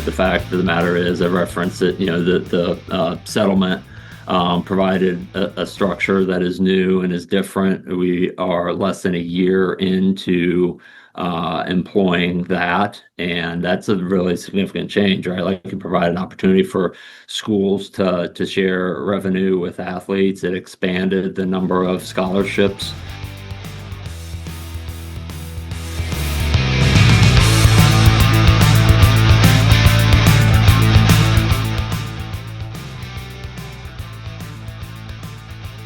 the fact of the matter is, I referenced it, the settlement provided a structure that is new and is different. We are less than a year into employing that, and that's a really significant change, right? Like, it can provide an opportunity for schools to share revenue with athletes. It expanded the number of scholarships.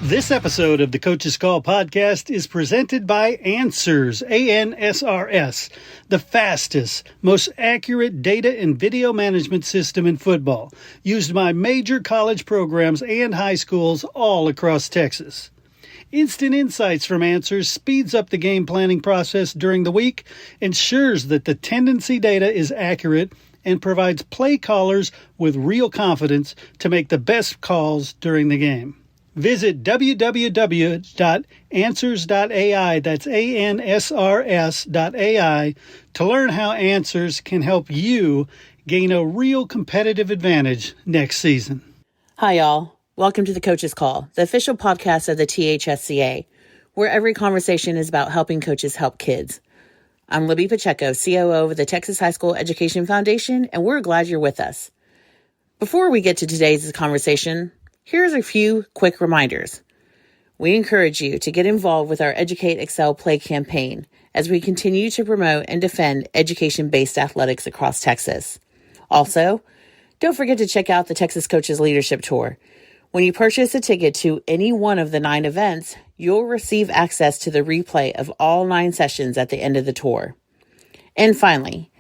This episode of the Coach's Call podcast is presented by Answers, ANSRS, the fastest, most accurate data and video management system in football, used by major college programs and high schools all across Texas. Instant insights from Answers speeds up the game planning process during the week, ensures that the tendency data is accurate, and provides play callers with real confidence to make the best calls during the game. Visit www.answers.ai, that's ANSRS.ai, to learn how Answers can help you gain a real competitive advantage next season. Hi, y'all. Welcome to the Coach's Call, the official podcast of the THSCA, where every conversation is about helping coaches help kids. I'm Libby Pacheco, COO of the Texas High School Education Foundation, and we're glad you're with us. Before we get to today's conversation, here's a few quick reminders. We encourage you to get involved with our Educate, Excel, Play campaign as we continue to promote and defend education-based athletics across Texas. Also, don't forget to check out the Texas Coaches Leadership Tour. When you purchase a ticket to any one of the 9 events, you'll receive access to the replay of all 9 sessions at the end of the tour. And finally,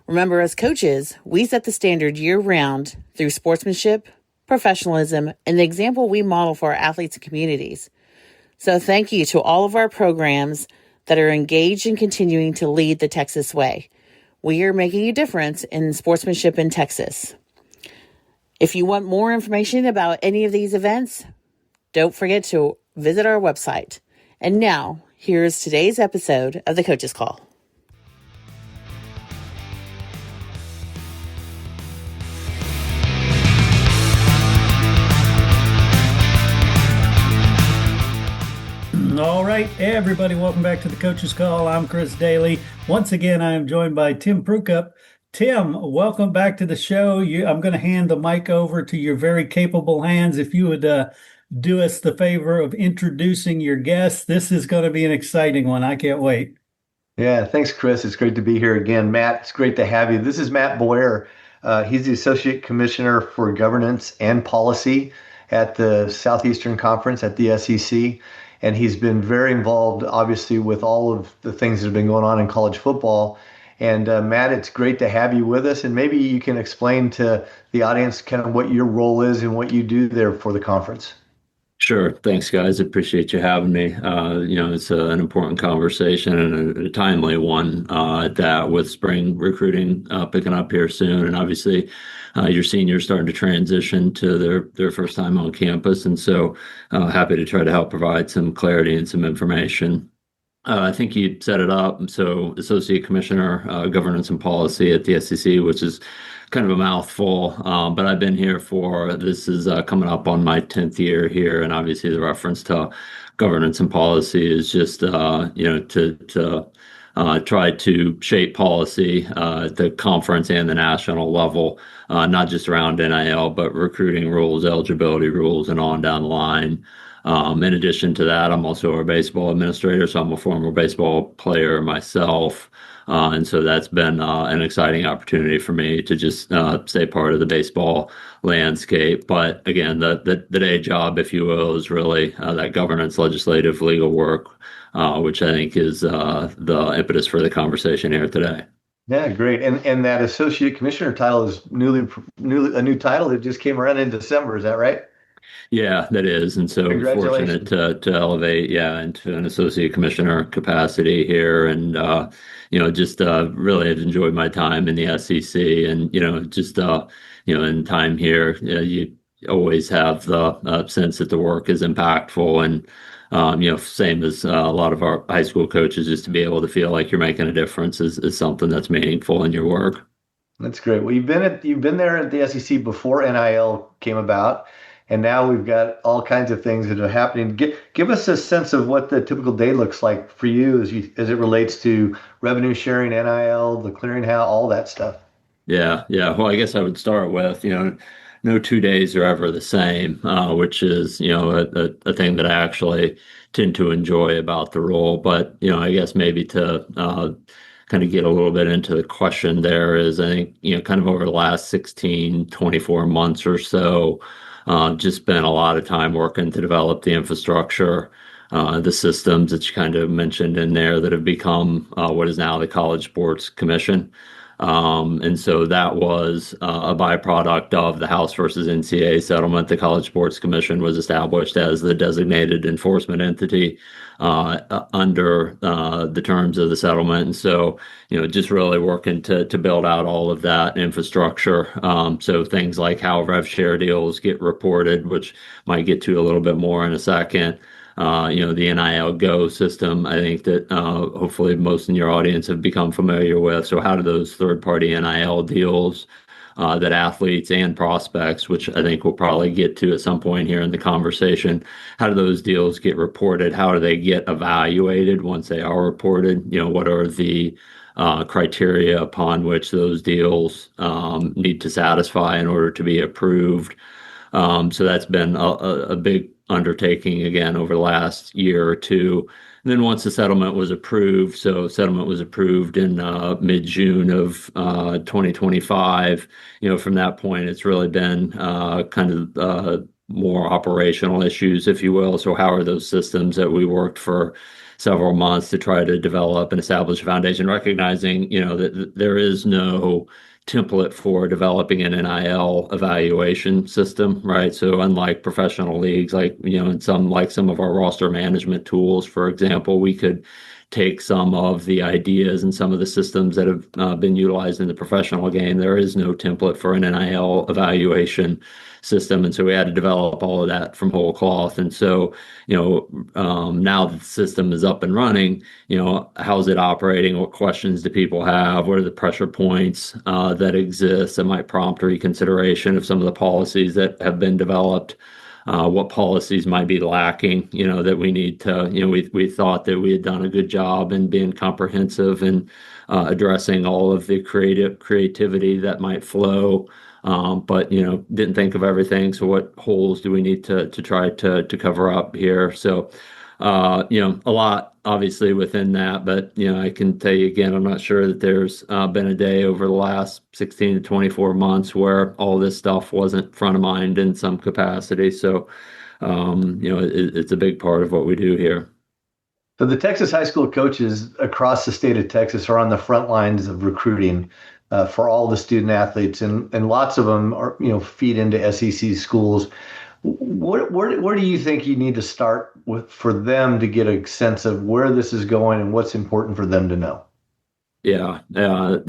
remember, as coaches, we set the standard year-round through sportsmanship, professionalism, and the example we model for our athletes and communities. So thank you to all of our programs that are engaged in continuing to lead the Texas way. We are making a difference in sportsmanship in Texas. If you want more information about any of these events, don't forget to visit our website. And now, here's today's episode of the Coach's Call. All right, everybody, welcome back to the Coach's Call. I'm Chris Daly. Once again, I am joined by Tim Prukop. Tim, welcome back to the show. I'm going to hand the mic over to your very capable hands. If you would do us the favor of introducing your guest. This is going to be an exciting one. I can't wait. Yeah, thanks, Chris. It's great to be here again. Matt, it's great to have you. This is Matt Boyer. He's the Associate Commissioner for Governance and Policy at the Southeastern Conference at the SEC. And he's been very involved, obviously, with all of the things that have been going on in college football. And Matt, it's great to have you with us. And maybe you can explain to the audience kind of what your role is and what you do there for the conference. Sure. Thanks, guys. Appreciate you having me. It's an important conversation and a timely one that with spring recruiting picking up here soon. And obviously, your seniors starting to transition to their first time on campus. And so happy to try to help provide some clarity and some information. I think you set it up. So Associate Commissioner, Governance and Policy at the SEC, which is kind of a mouthful, but I've been here this is coming up on my 10th year here. And obviously the reference to governance and policy is just, to try to shape policy at the conference and the national level, not just around NIL, but recruiting rules, eligibility rules, and on down the line. In addition to that, I'm also a baseball administrator, so I'm a former baseball player myself. And so that's been an exciting opportunity for me to just stay part of the baseball landscape. But again, the day job, if you will, is really that governance, legislative, legal work, which I think is the impetus for the conversation here today. Yeah, great. And that associate commissioner title is a new title that just came around in December. Is that right? Yeah, that is. And so fortunate to elevate, into an associate commissioner capacity here. And, really have enjoyed my time in the SEC and, in time here, you always have the sense that the work is impactful and, same as a lot of our high school coaches, just to be able to feel like you're making a difference is something that's meaningful in your work. That's great. Well, you've been there at the SEC before NIL came about, and now we've got all kinds of things that are happening. Give us a sense of what the typical day looks like for you as it relates to revenue sharing, NIL, the clearinghouse, all that stuff. Yeah, yeah. Well, I guess I would start with, no 2 days are ever the same, which is, a thing that I actually tend to enjoy about the role. But, I guess maybe to kind of get a little bit into the question there is, I think, kind of over the last 16, 24 months or so, just spent a lot of time working to develop the infrastructure, the systems that you kind of mentioned in there that have become what is now the College Sports Commission. And so that was a byproduct of the House versus NCAA settlement. The College Sports Commission was established as the designated enforcement entity under the terms of the settlement. And so, just really working to build out all of that infrastructure. So things like how rev share deals get reported, which might get to a little bit more in a second. The NIL Go system, I think that hopefully most in your audience have become familiar with. So how do those third-party NIL deals that athletes and prospects, which I think we'll probably get to at some point here in the conversation, how do those deals get reported? How do they get evaluated once they are reported? What are the criteria upon which those deals need to satisfy in order to be approved? So that's been a big undertaking again over the last year or two. And then once the settlement was approved, so settlement was approved in mid-June of 2025. From that point, it's really been kind of more operational issues, if you will. So how are those systems that we worked for several months to try to develop and establish a foundation, recognizing, that there is no template for developing an NIL evaluation system, right? So unlike professional leagues, like, in some of our roster management tools, for example, we could take some of the ideas and some of the systems that have been utilized in the professional game. There is no template for an NIL evaluation system. And so we had to develop all of that from whole cloth. And so, now that the system is up and running, how's it operating? What questions do people have? What are the pressure points that exist that might prompt reconsideration of some of the policies that have been developed? What policies might be lacking, that we need to, we thought that we had done a good job in being comprehensive and addressing all of the creativity that might flow. But didn't think of everything. So what holes do we need to try to cover up here? So a lot obviously within that, but I can tell you again, I'm not sure that there's been a day over the last 16 to 24 months where all this stuff wasn't front of mind in some capacity. So it's a big part of what we do here. So the Texas high school coaches across the state of Texas are on the front lines of recruiting for all the student athletes, and lots of them are feed into SEC schools. Where do you think you need to start with for them to get a sense of where this is going and what's important for them to know? Yeah, I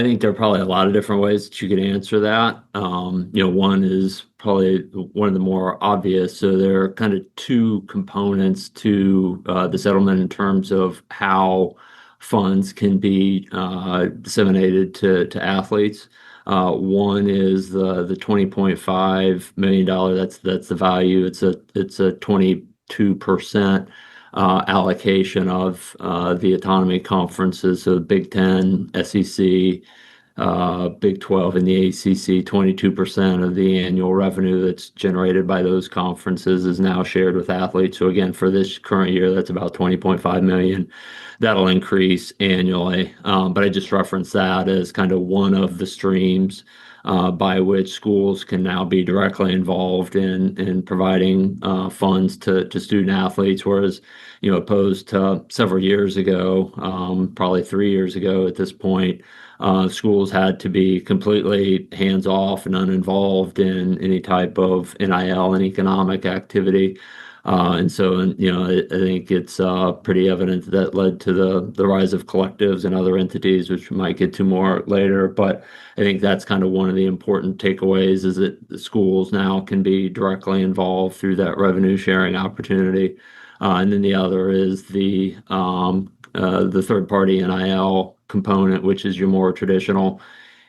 think there are probably a lot of different ways that you could answer that. One is probably one of the more obvious. So there are kind of two components to the settlement in terms of how funds can be disseminated to athletes. One is the $20.5 million. That's the value. It's a 22% allocation of the autonomy conferences. So Big Ten, SEC, Big 12, and the ACC. 22% of the annual revenue that's generated by those conferences is now shared with athletes. So again, for this current year, that's about 20.5 million. That'll increase annually. But I just referenced that as kind of one of the streams by which schools can now be directly involved in providing funds to student athletes, whereas, opposed to several years ago, probably 3 years ago at this point, schools had to be completely hands-off and uninvolved in any type of NIL and economic activity. And so, I think it's pretty evident that led to the rise of collectives and other entities, which we might get to more later. But I think that's kind of one of the important takeaways is that the schools now can be directly involved through that revenue sharing opportunity. And then the other is the third party NIL component, which is your more traditional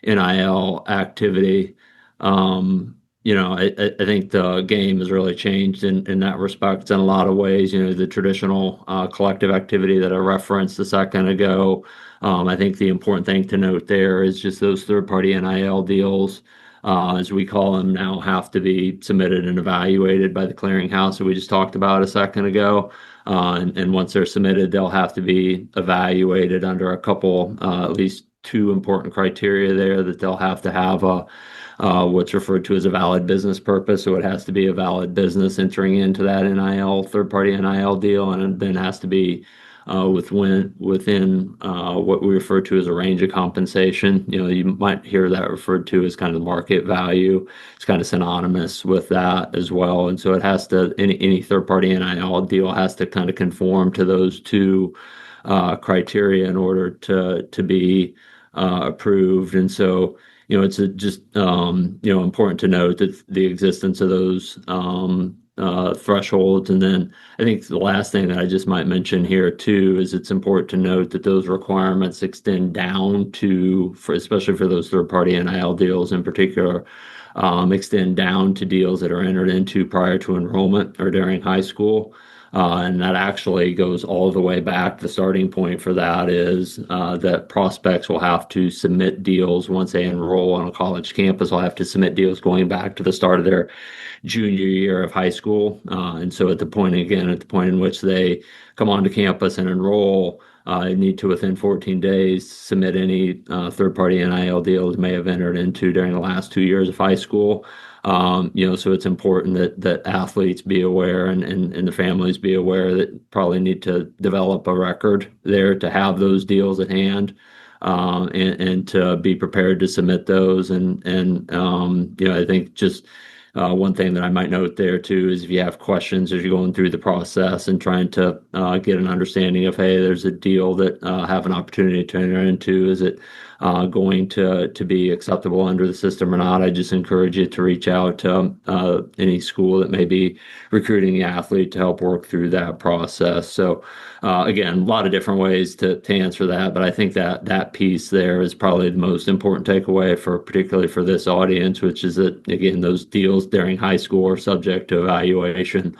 NIL activity. I think the game has really changed in that respect in a lot of ways. The traditional collective activity that I referenced a second ago. I think the important thing to note there is just those third-party NIL deals, as we call them now, have to be submitted and evaluated by the clearinghouse that we just talked about a second ago. And once they're submitted, they'll have to be evaluated under a couple, at least two important criteria there, that they'll have to have what's referred to as a valid business purpose. So it has to be a valid business entering into that third-party NIL deal, and it then has to be within what we refer to as a range of compensation. You might hear that referred to as kind of the market value. It's kind of synonymous with that as well. And so it has to, any third-party NIL deal has to kind of conform to those two criteria in order to be approved. And so, it's just important to note that the existence of those thresholds. And then I think the last thing that I just might mention here too is it's important to note that those requirements extend down to, especially for those third-party NIL deals in particular, extend down to deals that are entered into prior to enrollment or during high school. And that actually goes all the way back. The starting point for that is that prospects will have to submit deals once they enroll on a college campus. Will have to submit deals going back to the start of their junior year of high school. And so at the point in which they come onto campus and enroll, need to, within 14 days, submit any third-party NIL deals may have entered into during the last 2 years of high school. So it's important that athletes be aware and the families be aware that probably need to develop a record there to have those deals at hand, and to be prepared to submit those. I think just one thing that I might note there too is if you have questions as you're going through the process and trying to get an understanding of, hey, there's a deal that have an opportunity to enter into, is it going to be acceptable under the system or not? I just encourage you to reach out to any school that may be recruiting the athlete to help work through that process. So again, a lot of different ways to answer that, but I think that piece there is probably the most important takeaway particularly for this audience, which is that, again, those deals during high school are subject to evaluation.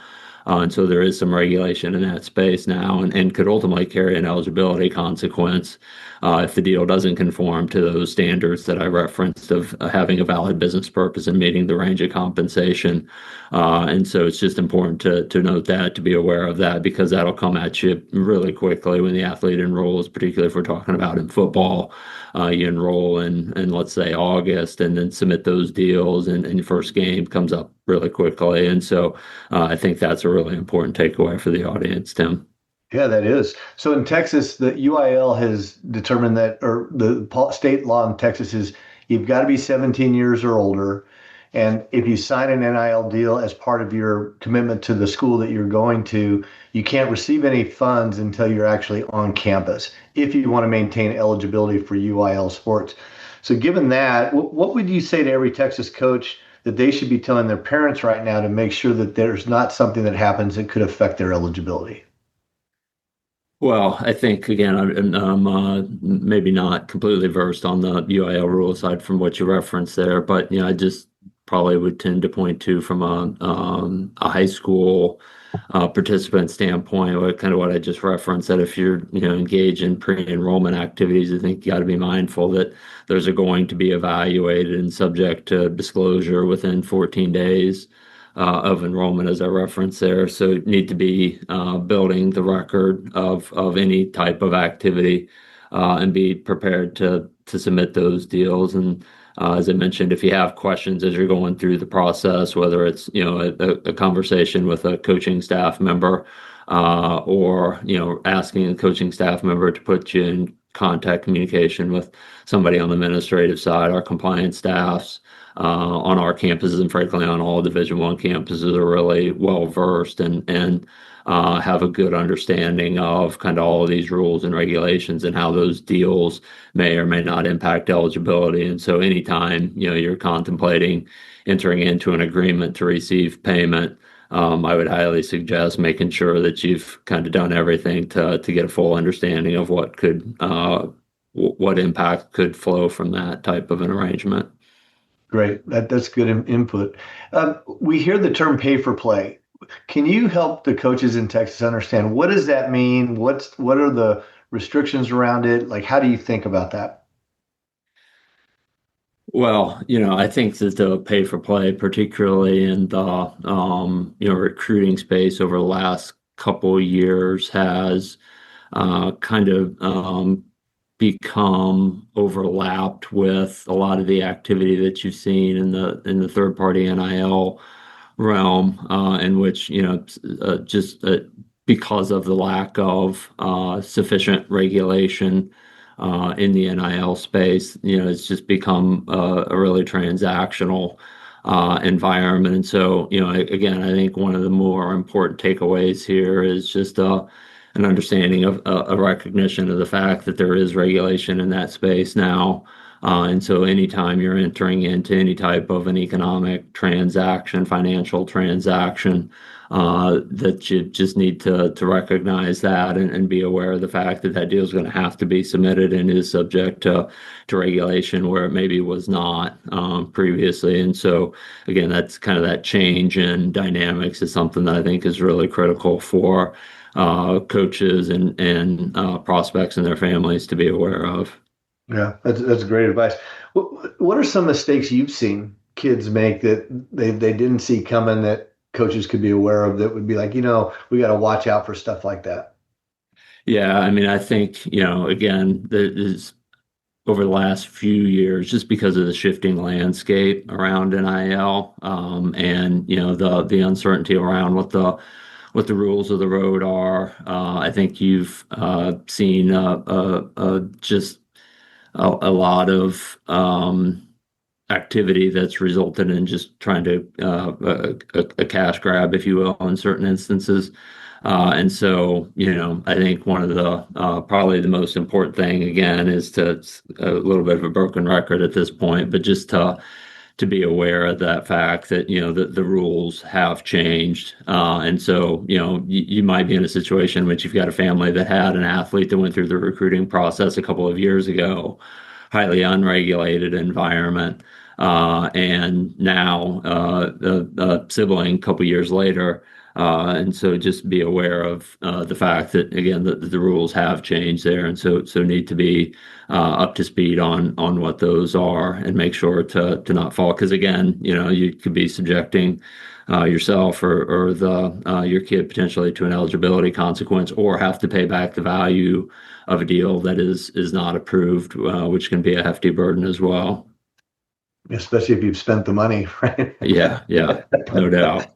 And so there is some regulation in that space now, and could ultimately carry an eligibility consequence if the deal doesn't conform to those standards that I referenced of having a valid business purpose and meeting the range of compensation. And so it's just important to note that, to be aware of that, because that'll come at you really quickly when the athlete enrolls, particularly if we're talking about in football. You enroll in let's say August, and then submit those deals, and your first game comes up really quickly. And so I think that's a really important takeaway for the audience, Tim. Yeah, that is. So in Texas, the UIL has determined that, or the state law in Texas is, you've got to be 17 years or older. And if you sign an NIL deal as part of your commitment to the school that you're going to, you can't receive any funds until you're actually on campus, if you want to maintain eligibility for UIL sports. So given that, what would you say to every Texas coach that they should be telling their parents right now to make sure that there's not something that happens that could affect their eligibility? Well, I think, again, I'm maybe not completely versed on the UIL rule aside from what you referenced there, but I just probably would tend to point to, from a high school participant standpoint, what I just referenced, that if you're engaged in pre-enrollment activities, I think you got to be mindful that those are going to be evaluated and subject to disclosure within 14 days of enrollment, as I referenced there. So you need to be building the record of any type of activity, and be prepared to submit those deals. And as I mentioned, if you have questions as you're going through the process, whether it's a conversation with a coaching staff member, or asking a coaching staff member to put you in contact communication with somebody on the administrative side, our compliance staffs on our campuses, and frankly on all Division I campuses, are really well versed and have a good understanding of kind of all of these rules and regulations and how those deals may or may not impact eligibility. And so anytime you're contemplating entering into an agreement to receive payment, I would highly suggest making sure that you've kind of done everything to get a full understanding of what could what impact could flow from that type of an arrangement. Great. That's good input. We hear the term pay for play. Can you help the coaches in Texas understand what does that mean? What are the restrictions around it? Like, how do you think about that? Well, I think that the pay for play, particularly in the recruiting space over the last couple of years, has kind of become overlapped with a lot of the activity that you've seen in the third party NIL realm, in which just because of the lack of sufficient regulation in the NIL space, it's just become a really transactional environment. And so, again, I think one of the more important takeaways here is just an understanding of a recognition of the fact that there is regulation in that space now. And so anytime you're entering into any type of an economic transaction, financial transaction, that you just need to recognize that and be aware of the fact that deal is going to have to be submitted and is subject to regulation where it maybe was not previously. And so, again, that's kind of that change in dynamics is something that I think is really critical for coaches and prospects and their families to be aware of. Yeah, that's great advice. What are some mistakes you've seen kids make that they didn't see coming that coaches could be aware of that would be like, we got to watch out for stuff like that? Yeah, I mean, I think, again, there's over the last few years, just because of the shifting landscape around NIL, and the uncertainty around what the rules of the road are, I think you've seen just a lot of activity that's resulted in just trying to a cash grab, if you will, in certain instances. And so, I think one of the probably the most important thing, again, is it's a little bit of a broken record at this point, but just to be aware of that fact that, the rules have changed. And so, you might be in a situation in which you've got a family that had an athlete that went through the recruiting process a couple of years ago, highly unregulated environment. And now a sibling a couple years later. And so just be aware of the fact that, again, the rules have changed there. And so need to be up to speed on what those are and make sure to not fall. Because, again, you could be subjecting yourself or your kid potentially to an eligibility consequence or have to pay back the value of a deal that is not approved, which can be a hefty burden as well. Especially if you've spent the money, right? Yeah, no doubt.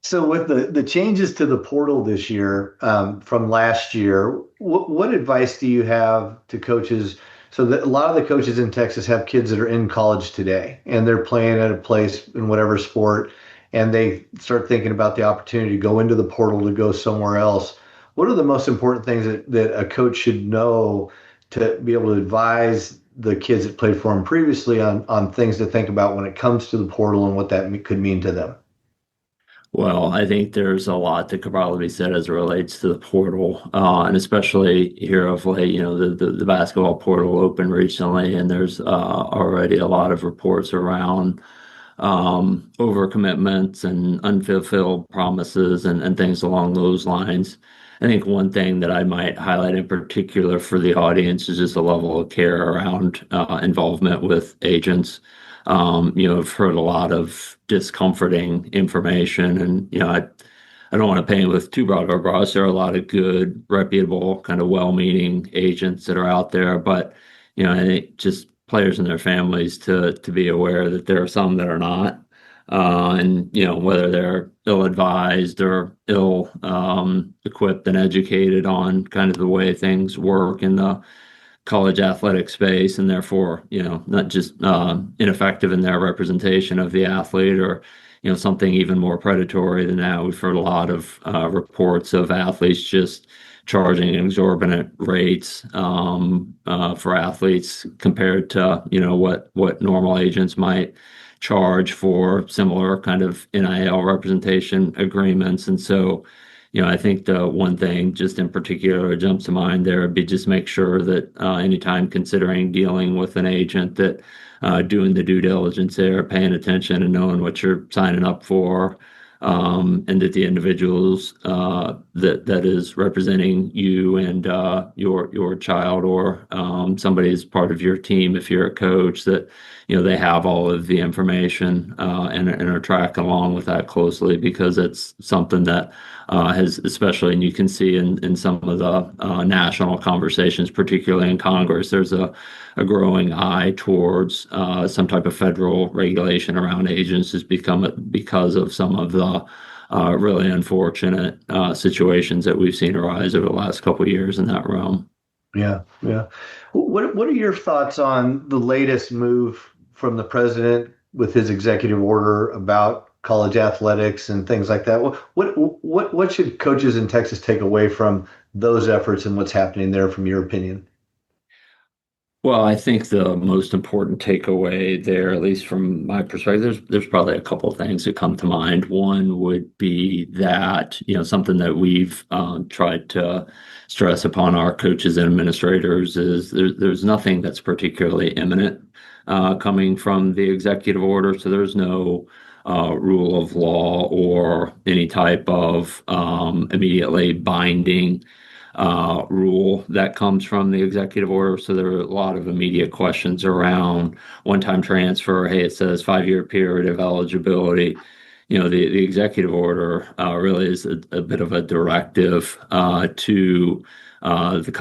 So with the changes to the portal this year from last year, what advice do you have to coaches? So that a lot of the coaches in Texas have kids that are in college today and they're playing at a place in whatever sport, and they start thinking about the opportunity to go into the portal to go somewhere else. What are the most important things that a coach should know to be able to advise the kids that played for him previously on things to think about when it comes to the portal and what that could mean to them? Well, I think there's a lot that could probably be said as it relates to the portal, and especially here of late. The basketball portal opened recently, and there's already a lot of reports around overcommitments and unfulfilled promises and things along those lines. I think one thing that I might highlight in particular for the audience is just a level of care around involvement with agents. I've heard a lot of discomforting information, and I don't want to paint with too broad of a brush. There are a lot of good, reputable, kind of well-meaning agents that are out there, but I think just players and their families to be aware that there are some that are not, and whether they're ill-advised or ill equipped and educated on kind of the way things work in the college athletic space, and therefore, not just ineffective in their representation of the athlete or, something even more predatory than that. We've heard a lot of reports of athletes just charging exorbitant rates for athletes compared to, what normal agents might charge for similar kind of NIL representation agreements. And so, I think the one thing just in particular that jumps to mind there would be just make sure that anytime considering dealing with an agent that doing the due diligence there, paying attention and knowing what you're signing up for, and that the individuals that is representing you and your child or somebody as part of your team, if you're a coach, that they have all of the information and are tracking along with that closely, because it's something that has, especially, and you can see in some of the national conversations, particularly in Congress, there's a growing eye towards some type of federal regulation around agents because of some of the really unfortunate situations that we've seen arise over the last couple of years in that realm. Yeah, yeah. What are your thoughts on the latest move from the president with his executive order about college athletics and things like that? What should coaches in Texas take away from those efforts and what's happening there, from your opinion? Well, I think the most important takeaway there, at least from my perspective, there's probably a couple of things that come to mind. One would be that, something that we've tried to stress upon our coaches and administrators is there's nothing that's particularly imminent coming from the executive order. So there's no rule of law or any type of immediately binding rule that comes from the executive order. So there are a lot of immediate questions around one-time transfer. Hey, it says 5-year period of eligibility. The executive order really is a bit of a directive to the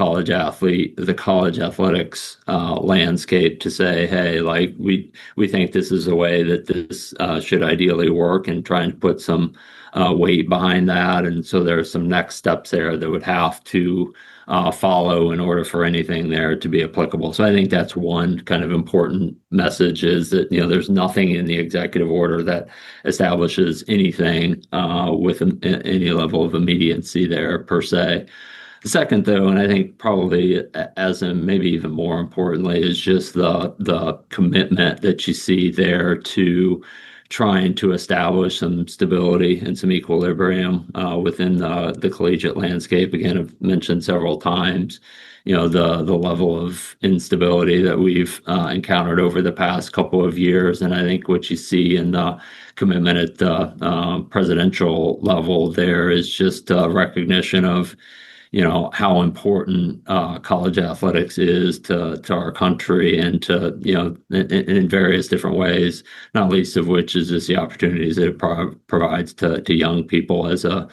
college athletics landscape to say, hey, like we think this is a way that this should ideally work, and trying to put some weight behind that. And so there are some next steps there that would have to follow in order for anything there to be applicable. So I think that's one kind of important message, is that there's nothing in the executive order that establishes anything with any level of immediacy there per se. The second, though, and I think probably as in maybe even more importantly, is just the commitment that you see there to trying to establish some stability and some equilibrium within the collegiate landscape. Again, I've mentioned several times, the level of instability that we've encountered over the past couple of years. And I think what you see in the commitment at the presidential level there is just a recognition of how important college athletics is to our country, and to in various different ways, not least of which is just the opportunities that it provides to young people as a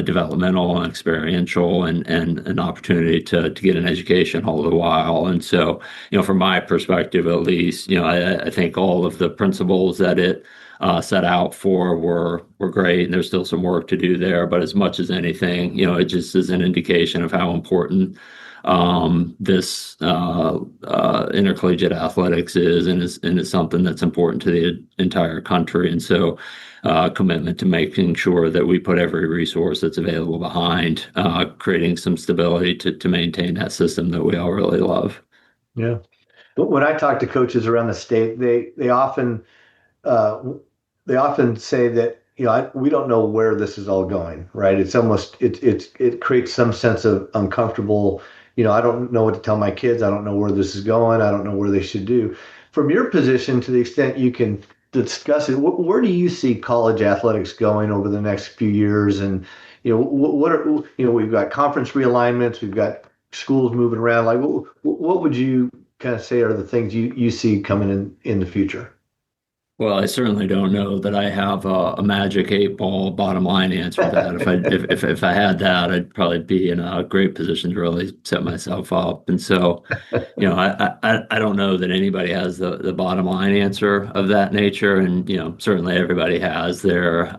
developmental and experiential and an opportunity to get an education all the while. And so, from my perspective, at least, I think all of the principles that it set out for were great, and there's still some work to do there. But as much as anything, it just is an indication of how important this intercollegiate athletics is, and is something that's important to the entire country. And so, commitment to making sure that we put every resource that's available behind creating some stability to maintain that system that we all really love. Yeah. But when I talk to coaches around the state, uh, they often say that we don't know where this is all going, right? It's almost it creates some sense of uncomfortable. I don't know what to tell my kids. I don't know where this is going. I don't know where they should do. From your position, to the extent you can discuss it, where do you see college athletics going over the next few years? And what are we've got conference realignments, we've got schools moving around. Like what would you kind of say are the things you see coming in the future? Well, I certainly don't know that I have a magic 8-ball bottom line answer to that. If I had that, I'd probably be in a great position to really set myself up. And so, I don't know that anybody has the bottom line answer of that nature. And certainly everybody has their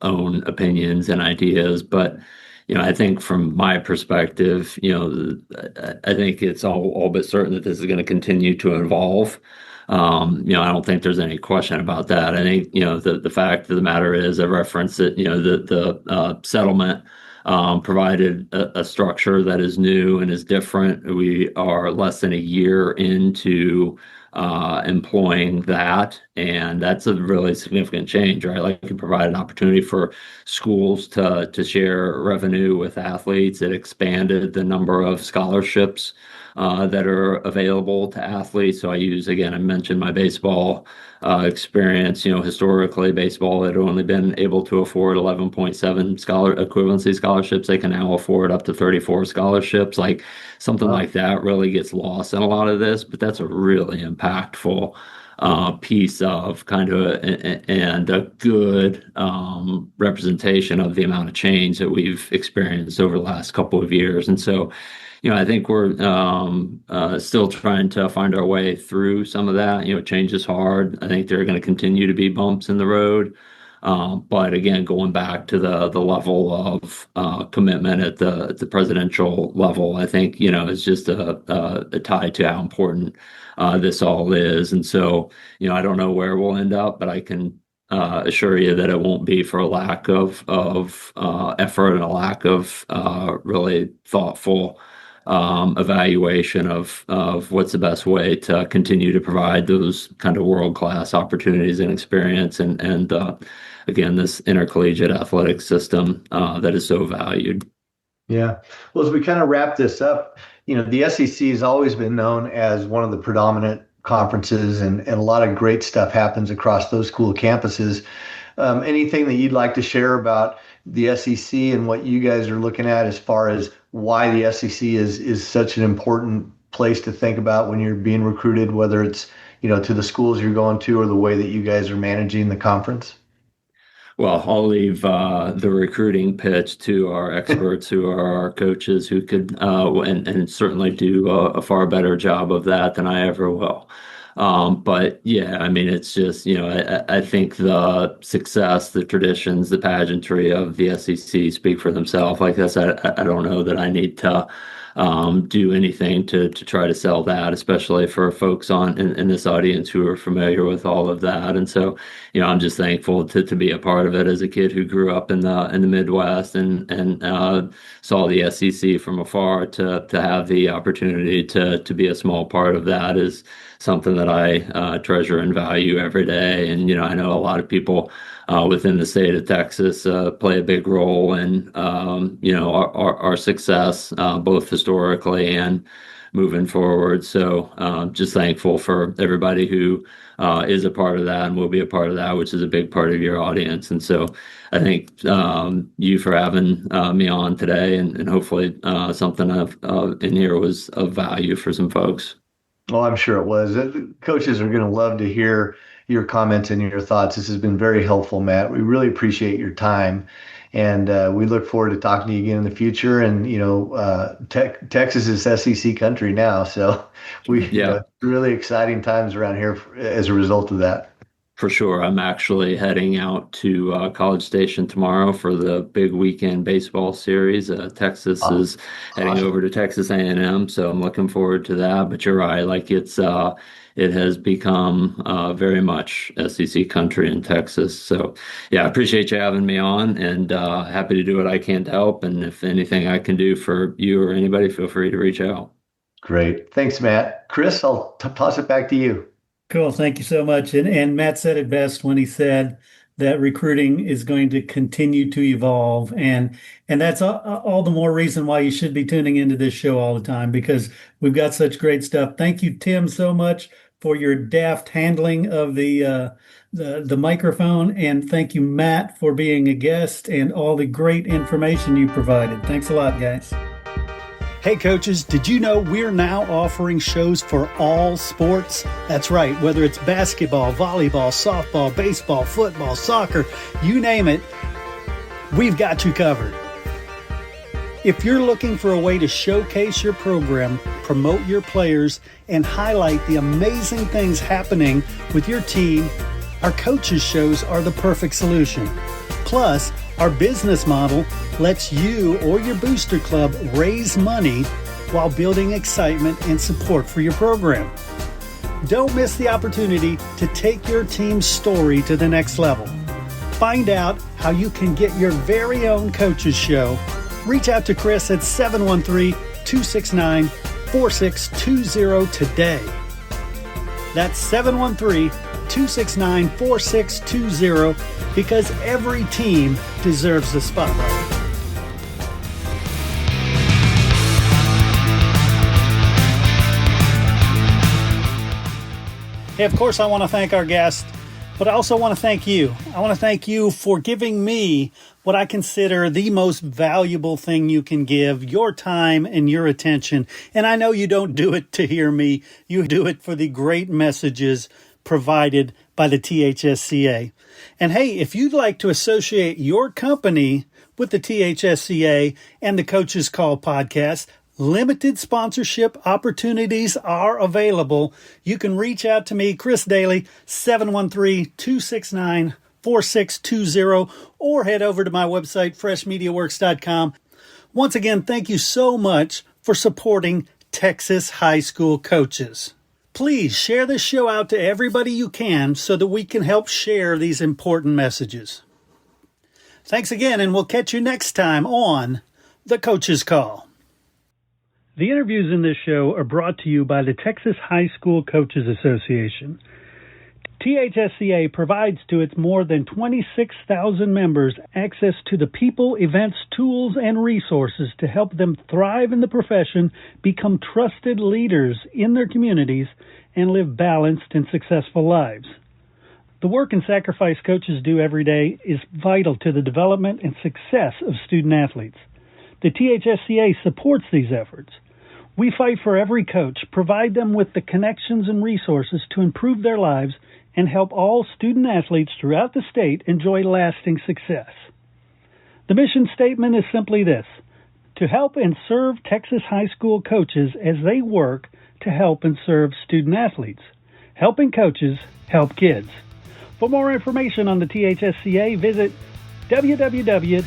own opinions and ideas. But I think from my perspective, I think it's all but certain that this is going to continue to evolve. I don't think there's any question about that. I think, the fact of the matter is, I referenced that, the settlement provided a structure that is new and is different. We are less than a year into employing that, and that's a really significant change, right? Like, you provide an opportunity for schools to share revenue with athletes. It expanded the number of scholarships that are available to athletes. So I mentioned my baseball experience. Historically, baseball had only been able to afford 11.7 equivalency scholarships. They can now afford up to 34 scholarships. Like, something like that really gets lost in a lot of this, but that's a really impactful piece of kind of and a good representation of the amount of change that we've experienced over the last couple of years. And so, I think we're still trying to find our way through some of that. Change is hard. I think there are going to continue to be bumps in the road. But again, going back to the level of commitment at the presidential level, I think, is just a tie to how important this all is. And so, I don't know where we'll end up, but I can assure you that it won't be for a lack of effort and a lack of really thoughtful evaluation of what's the best way to continue to provide those kind of world-class opportunities and experience, and again, this intercollegiate athletic system that is so valued. Yeah. Well, as we kind of wrap this up, the SEC has always been known as one of the predominant conferences, and a lot of great stuff happens across those school campuses. Anything that you'd like to share about the SEC and what you guys are looking at as far as why the SEC is such an important place to think about when you're being recruited, whether it's, to the schools you're going to or the way that you guys are managing the conference? Well, I'll leave the recruiting pitch to our experts, who are our coaches, who could and certainly do a far better job of that than I ever will. But yeah, I mean, it's just, I think the success, the traditions, the pageantry of the SEC speak for themselves. Like I said, I don't know that I need to do anything to try to sell that, especially for folks in this audience who are familiar with all of that. And so, I'm just thankful to be a part of it as a kid who grew up in the Midwest and saw the SEC from afar. To have the opportunity to be a small part of that is something that I treasure and value every day. And I know a lot of people within the state of Texas play a big role in our success, both historically and moving forward. So just thankful for everybody who is a part of that and will be a part of that, which is a big part of your audience. And so I thank you for having me on today, and hopefully something in here was of value for some folks. Well, I'm sure it was. Coaches are going to love to hear your comments and your thoughts. This has been very helpful, Matt. We really appreciate your time, and we look forward to talking to you again in the future. And Texas is SEC country now, so really exciting times around here as a result of that. For sure. I'm actually heading out to College Station tomorrow for the big weekend baseball series. Texas is heading over to Texas A&M, so I'm looking forward to that. But you're right, like it has become very much SEC country in Texas. So yeah, I appreciate you having me on, and happy to do what I can to help. And if anything I can do for you or anybody, feel free to reach out. Great. Thanks, Matt. Chris, I'll toss it back to you. Cool. Thank you so much. And Matt said it best when he said that recruiting is going to continue to evolve. And that's all the more reason why you should be tuning into this show all the time, because we've got such great stuff. Thank you, Tim, so much for your deft handling of the microphone. And thank you, Matt, for being a guest and all the great information you provided. Thanks a lot, guys. Hey coaches, did you know we're now offering shows for all sports? That's right, whether it's basketball, volleyball, softball, baseball, football, soccer, you name it, we've got you covered. If you're looking for a way to showcase your program, promote your players, and highlight the amazing things happening with your team, our coaches shows are the perfect solution. Plus, our business model lets you or your booster club raise money while building excitement and support for your program. Don't miss the opportunity to take your team's story to the next level. Find out how you can get your very own coaches show. Reach out to Chris at 713-269-4620 today. That's 713-269-4620, because every team deserves the spotlight. Hey, of course, I want to thank our guest, but I also want to thank you. I want to thank you for giving me what I consider the most valuable thing you can give, your time and your attention. And I know you don't do it to hear me. You do it for the great messages provided by the THSCA. And hey, if you'd like to associate your company with the THSCA and the Coach's Call podcast, limited sponsorship opportunities are available. You can reach out to me, Chris Daly, 713-269-4620, or head over to my website, freshmediaworks.com. Once again, thank you so much for supporting Texas high school coaches. Please share this show out to everybody you can so that we can help share these important messages. Thanks again, and we'll catch you next time on The Coach's Call. The interviews in this show are brought to you by the Texas High School Coaches Association. THSCA provides to its more than 26,000 members access to the people, events, tools, and resources to help them thrive in the profession, become trusted leaders in their communities, and live balanced and successful lives. The work and sacrifice coaches do every day is vital to the development and success of student athletes. The THSCA supports these efforts. We fight for every coach, provide them with the connections and resources to improve their lives, and help all student athletes throughout the state enjoy lasting success. The mission statement is simply this: to help and serve Texas high school coaches as they work to help and serve student athletes. Helping coaches help kids. For more information on the THSCA, visit www.thsca.com.